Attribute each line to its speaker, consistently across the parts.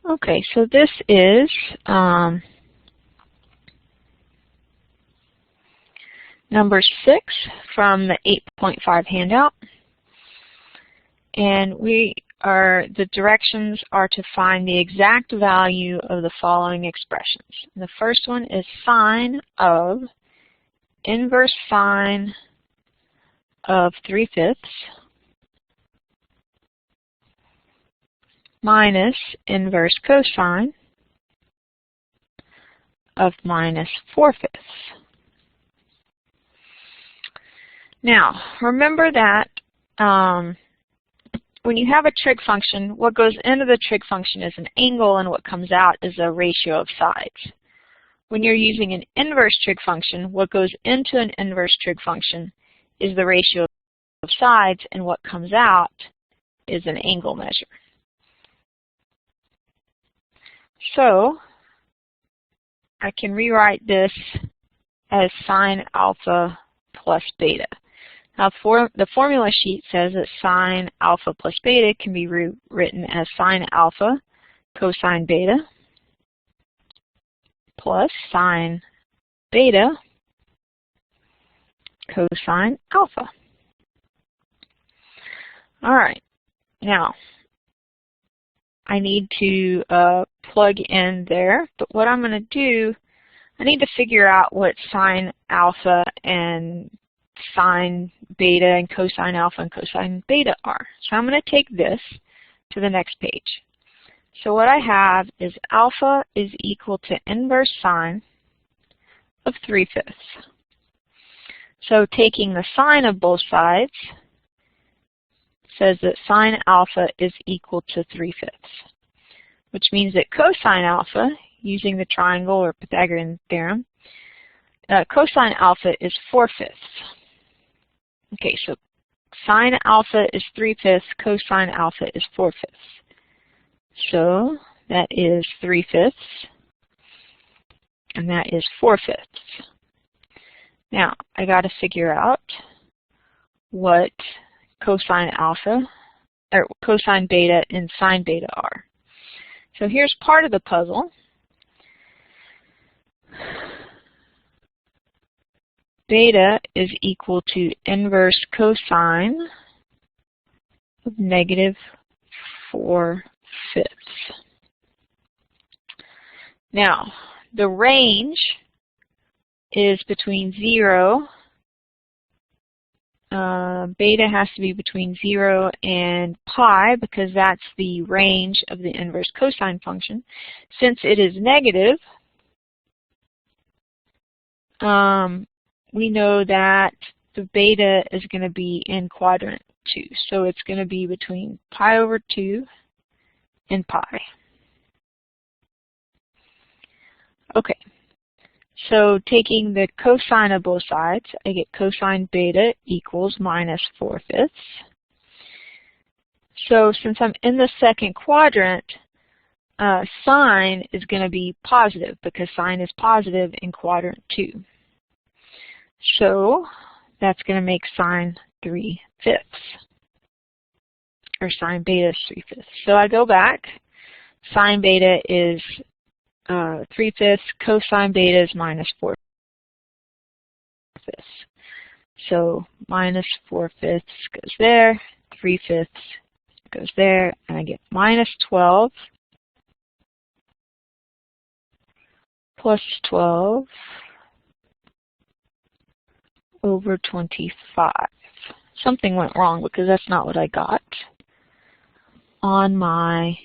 Speaker 1: Okay, so this is number 6 from the 8.5 handout. And the directions are to find the exact value of the following expressions. And the first one is sine of inverse sine of 3/5 minus inverse cosine of minus 4/5. Now, remember that when you have a trig function, what goes into the trig function is an angle, and what comes out is a ratio of sides. When you're using an inverse trig function, what goes into an inverse trig function is the ratio of sides, and what comes out is an angle measure. So I can rewrite this as sine alpha plus beta. Now, the formula sheet says that sine alpha plus beta can be written as sine alpha cosine beta plus sine beta cosine alpha. All right, now I need to plug in there, but what I'm going to do, I need to figure out what sine alpha and sine beta and cosine alpha and cosine beta are. So I'm going to take this to the next page. So what I have is alpha is equal to inverse sine of 3/5. So taking the sine of both sides says that sine alpha is equal to 3/5, which means that cosine alpha, using the triangle or Pythagorean theorem, cosine alpha is 4/5. Okay, so sine alpha is 3/5, cosine alpha is 4/5. So that is 3/5, and that is 4/5. Now, I got to figure out what cosine alpha, or cosine beta and sine beta are. So here's part of the puzzle. Beta is equal to inverse cosine of negative 4/5. Now, the range is between 0. Beta has to be between 0 and pi because that's the range of the inverse cosine function. Since it is negative, we know that the beta is going to be in quadrant 2. So it's going to be between pi over 2 and pi. Okay. So taking the cosine of both sides, I get cosine beta equals minus 4/5. So since I'm in the second quadrant, sine is going to be positive because sine is positive in quadrant 2. So that's going to make sine 3/5, or sine beta is 3/5. So I go back, sine beta is 3/5, cosine beta is minus 4/5. So minus 4/5 goes there, 3/5 goes there, and I get minus 12 plus 12 over 25. Something went wrong because that's not what I got on my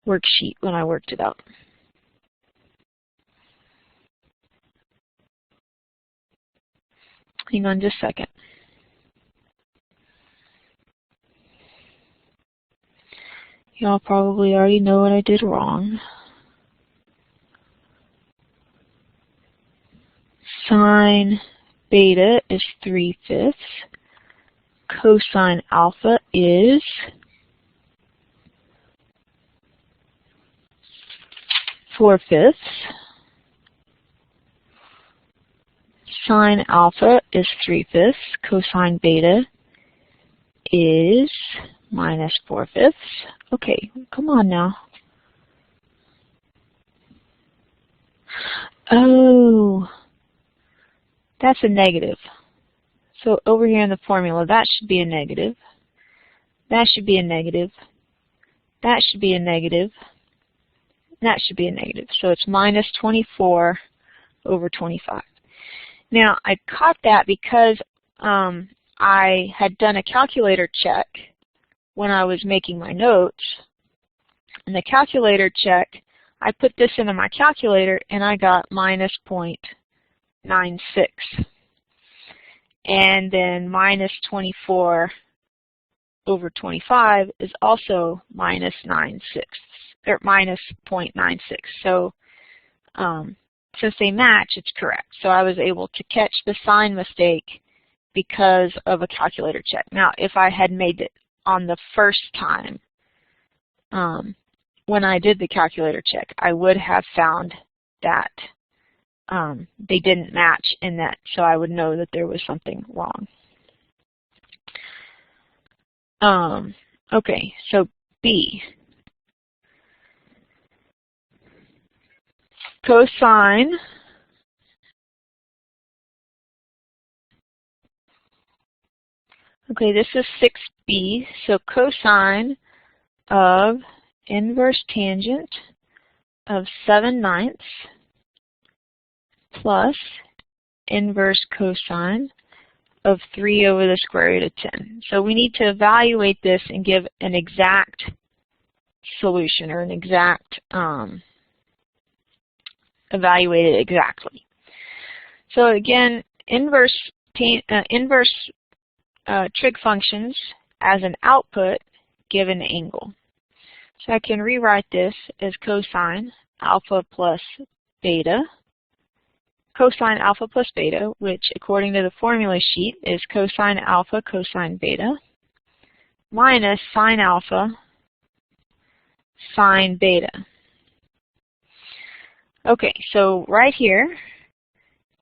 Speaker 1: worksheet when I worked it out. Hang on just a second. Y'all probably already know what I did wrong. Sine beta is 3/5. Cosine alpha is 4/5. Sine alpha is 3/5. Cosine beta is minus 4/5. Okay, come on now. Oh, that's a negative. So over here in the formula, that should be a negative. That should be a negative. That should be a negative. That should be a negative. So it's minus 24 over 25. Now, I caught that because I had done a calculator check when I was making my notes. And the calculator check, I put this into my calculator and I got minus 0.96. And then minus 24 over 25 is also minus 0.96. So since they match, it's correct. So I was able to catch the sign mistake because of a calculator check. Now, if I had made it on the first time when I did the calculator check, I would have found that they didn't match in that, so I would know that there was something wrong. Okay, so B. Cosine okay, this is 6B, so cosine of inverse tangent of 7/9 plus inverse cosine of 3 over the square root of 10. So we need to evaluate this and give an exact solution, or an exact, evaluate it exactly. So again, inverse trig functions as an output give an angle. So I can rewrite this as cosine alpha plus beta. Cosine alpha plus beta, which according to the formula sheet is cosine alpha cosine beta, minus sine alpha sine beta. Okay, so right here,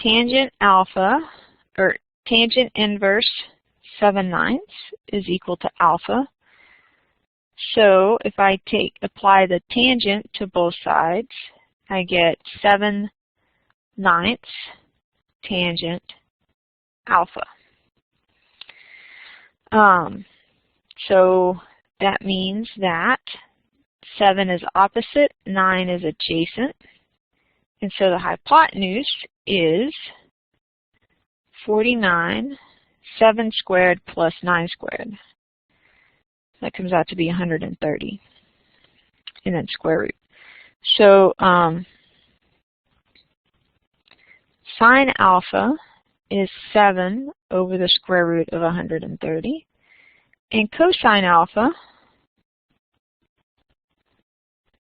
Speaker 1: tangent alpha, or tangent inverse 7/9 is equal to alpha. So if I apply the tangent to both sides, I get 7/9 tangent alpha. So that means that 7 is opposite, 9 is adjacent, and so the hypotenuse is 49, 7 squared plus 9 squared. That comes out to be 130, and then square root. So sine alpha is 7 over the square root of 130, and cosine alpha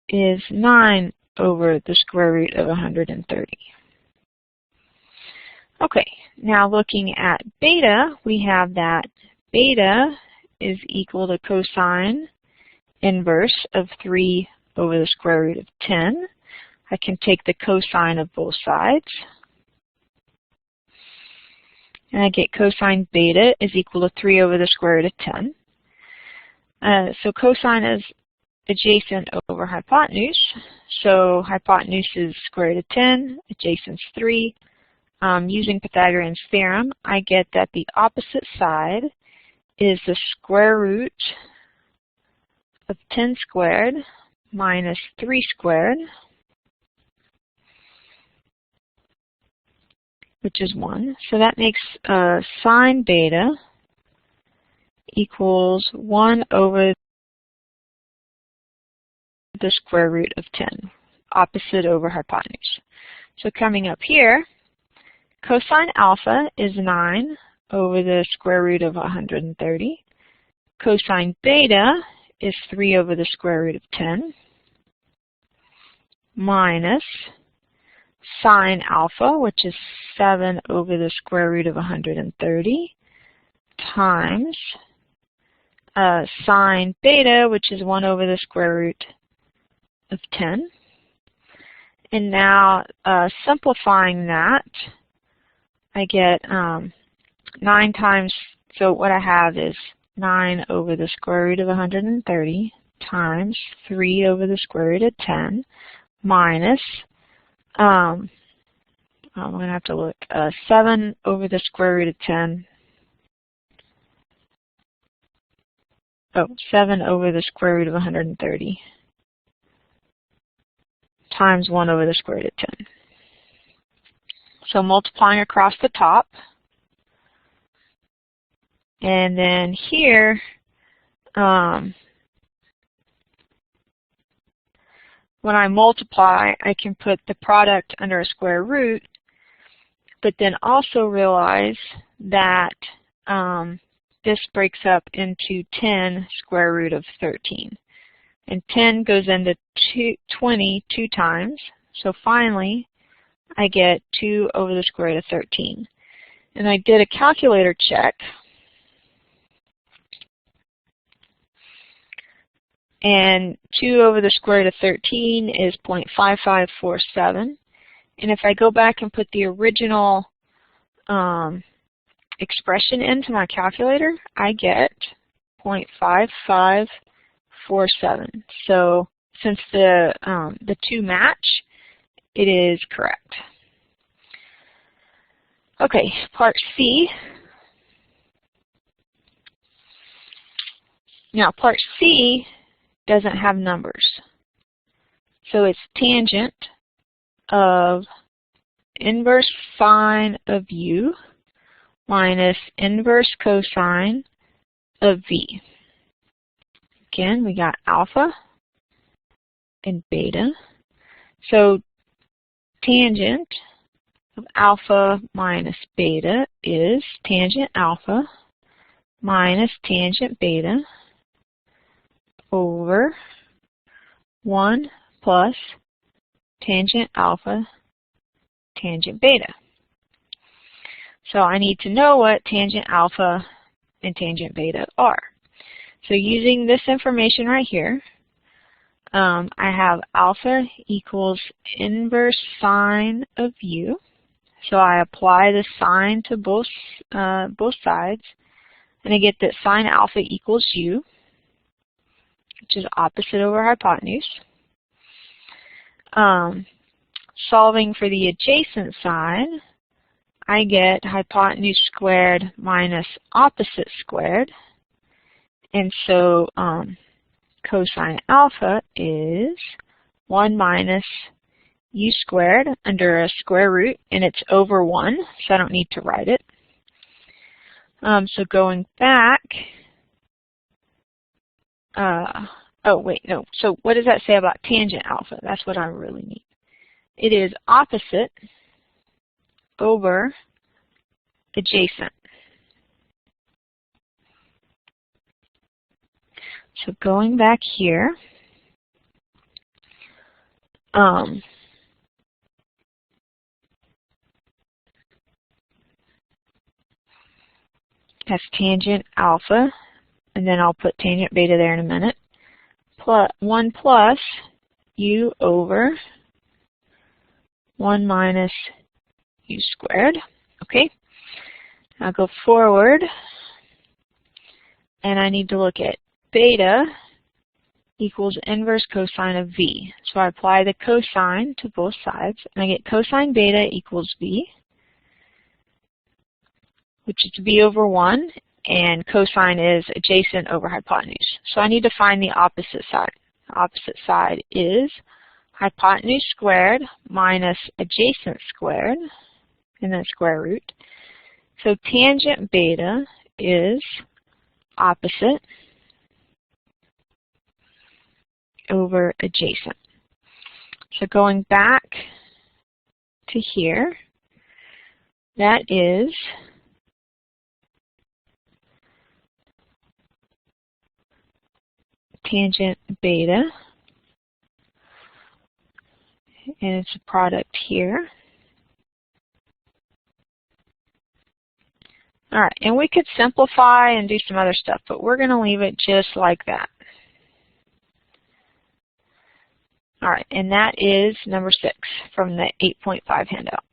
Speaker 1: is 9 over the square root of 130. Okay, now looking at beta, we have that beta is equal to cosine inverse of 3 over the square root of 10. I can take the cosine of both sides, and I get cosine beta is equal to 3 over the square root of 10. So cosine is adjacent over hypotenuse. So hypotenuse is square root of 10, adjacent is 3. Using Pythagorean's theorem, I get that the opposite side is the square root of 10 squared minus 3 squared, which is 1. So that makes sine beta equals 1 over the square root of 10, opposite over hypotenuse. So coming up here, cosine alpha is 9 over the square root of 130. Cosine beta is 3 over the square root of 10 minus sine alpha, which is 7 over the square root of 130, times sine beta, which is 1 over the square root of 10. And now simplifying that, I get 9 times, so what I have is 9 over the square root of 130 times 3 over the square root of 10 minus, I'm going to have to look, 7 over the square root of 10. 7 over the square root of 130 times 1 over the square root of 10. So multiplying across the top. And then here, when I multiply, I can put the product under a square root, but then also realize that this breaks up into 10 square root of 13. And 10 goes into 20 two times. So finally, I get 2 over the square root of 13. And I did a calculator check. And 2 over the square root of 13 is 0.5547. And if I go back and put the original expression into my calculator, I get 0.5547. So since the two match, it is correct. Okay, part C. Now part C doesn't have numbers. So it's tangent of inverse sine of u minus inverse cosine of v. Again, we got alpha and beta. So tangent of alpha minus beta is tangent alpha minus tangent beta over 1 plus tangent alpha tangent beta. So I need to know what tangent alpha and tangent beta are. So using this information right here, I have alpha equals inverse sine of u. So I apply the sine to both sides, and I get that sine alpha equals u, which is opposite over hypotenuse. Solving for the adjacent side, I get hypotenuse squared minus opposite squared. And so cosine alpha is 1 minus u squared under a square root, and it's over 1, so I don't need to write it. So going back, oh wait, no. So what does that say about tangent alpha? That's what I really need. It is opposite over adjacent. So going back here, that's tangent alpha, and then I'll put tangent beta there in a minute. 1 plus u over 1 minus u squared. Okay, I'll go forward, and I need to look at beta equals inverse cosine of v. So I apply the cosine to both sides, and I get cosine beta equals v, which is v over 1, and cosine is adjacent over hypotenuse. So I need to find the opposite side. The opposite side is hypotenuse squared minus adjacent squared, and then square root. So tangent beta is opposite over adjacent. So going back to here, that is tangent beta, and it's a product here. All right, and we could simplify and do some other stuff, but we're going to leave it just like that. All right, and that is number 6 from the 8.5 handout.